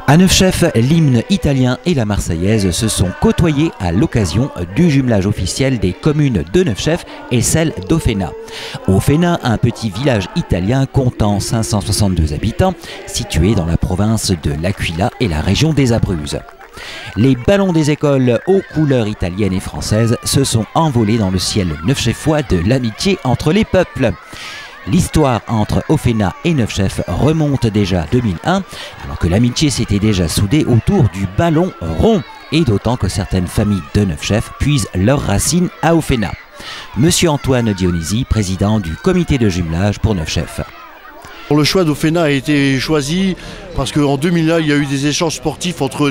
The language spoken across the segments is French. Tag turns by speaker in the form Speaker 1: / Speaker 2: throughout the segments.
Speaker 1: À Neufchef, l'hymne italien et la Marseillaise se sont côtoyés à l'occasion du jumelage officiel des communes de Neufchef et celle d'Ofena. Ofena, un petit village italien comptant 562 habitants, situé dans la province de l'Aquila et la région des Abruzzes. Les ballons des écoles aux couleurs italiennes et françaises se sont envolés dans le ciel neufchefois de l'amitié entre les peuples. L'histoire entre Ofena et Neufchef remonte déjà à 2001, alors que l'amitié s'était déjà soudée autour du ballon rond, et d'autant que certaines familles de Neufchef puisent leurs racines à Ofena. Monsieur Antoine Dionisi, président du comité de jumelage pour Neufchef.
Speaker 2: Le choix d'Ofena a été choisi parce qu'en 2001, il y a eu des échanges sportifs entre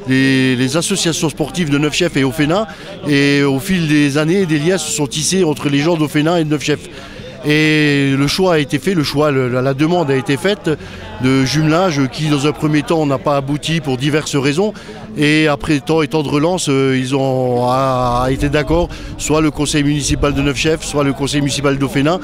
Speaker 2: les associations sportives de Neufchef et Ofena, et au fil des années, des liens se sont tissés entre les gens d'Ofena et de Neufchef. Et le choix a été fait, la demande a été faite de jumelage qui dans un premier temps n'a pas abouti pour diverses raisons. Et après temps et temps de relance, ils ont été d'accord, soit le conseil municipal de Neufchef, soit le conseil municipal d'Ofena,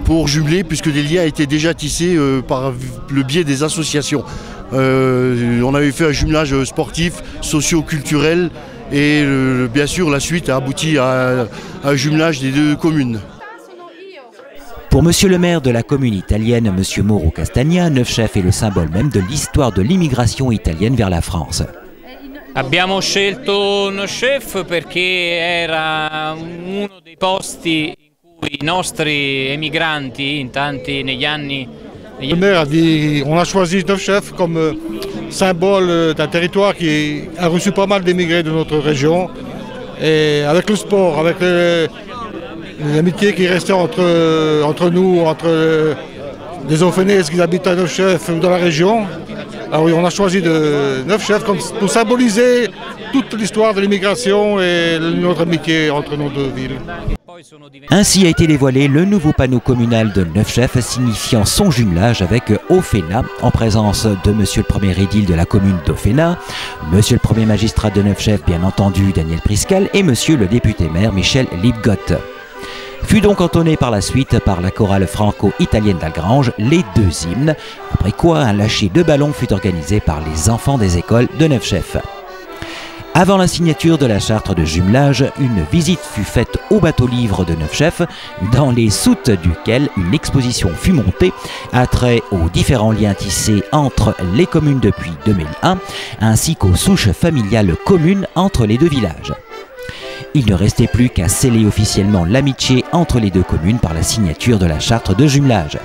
Speaker 2: pour jumeler, puisque des liens étaient déjà tissés par le biais des associations. On avait fait un jumelage sportif, socio-culturel, et bien sûr la suite a abouti à un jumelage des deux communes.
Speaker 1: Pour monsieur le maire de la commune italienne, monsieur Mauro Castagna, Neufchef est le symbole même de l'histoire de l'immigration italienne vers la France.
Speaker 3: Abbiamo scelto Neufchef perché era uno dei posti in cui I nostri emigranti, in tanti negli anni...
Speaker 4: Le maire a dit on a choisi Neufchef comme symbole d'un territoire qui a reçu pas mal d'émigrés de notre région. Et avec le sport, avec l'amitié qui restait entre nous, entre les Ofenaises qui habitent à Neufchef ou dans la région. Alors oui, on a choisi de Neufchef pour symboliser toute l'histoire de l'immigration et notre amitié entre nos deux villes.
Speaker 1: Ainsi a été dévoilé le nouveau panneau communal de Neufchef signifiant son jumelage avec Ofena, en présence de monsieur le premier édile de la commune d'Ofena, monsieur le premier magistrat de Neufchef, bien entendu Daniel Priscal, et monsieur le député maire Michel Lipgott. Fut donc entonné par la suite par la chorale franco-italienne d'Algrange les deux hymnes, après quoi un lâcher de ballons fut organisé par les enfants des écoles de Neufchef. Avant la signature de la charte de jumelage, une visite fut faite au bateau-livre de Neufchef, dans les soutes duquel une exposition fut montée, attrait aux différents liens tissés entre les communes depuis 2001, ainsi qu'aux souches familiales communes entre les deux villages. Il ne restait plus qu'à sceller officiellement l'amitié entre les deux communes par la signature de la charte de jumelage.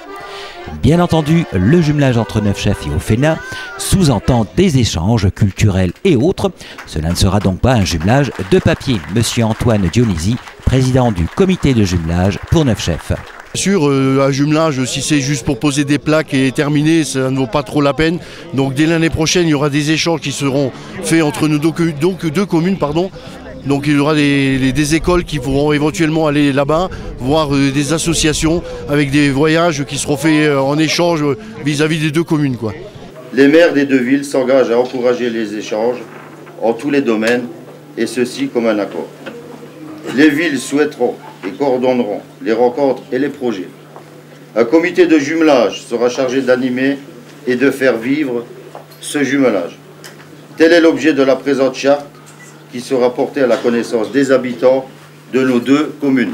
Speaker 1: Bien entendu, le jumelage entre Neufchef et Ofena sous-entend des échanges culturels et autres. Cela ne sera donc pas un jumelage de papier. Monsieur Antoine Dionisi, président du comité de jumelage pour Neufchef.
Speaker 2: Bien sûr, un jumelage, si c'est juste pour poser des plaques et terminer, ça ne vaut pas trop la peine. Donc dès l'année prochaine, il y aura des échanges qui seront faits entre nos deux communes. Donc il y aura des écoles qui pourront éventuellement aller là-bas, voir des associations avec des voyages qui seront faits en échange vis-à-vis des deux communes, quoi.
Speaker 5: Les maires des deux villes s'engagent à encourager les échanges en tous les domaines, et ceci comme un accord. Les villes souhaiteront et coordonneront les rencontres et les projets. Un comité de jumelage sera chargé d'animer et de faire vivre ce jumelage. Tel est l'objet de la présente charte, qui sera porté à la connaissance des habitants de nos deux communes.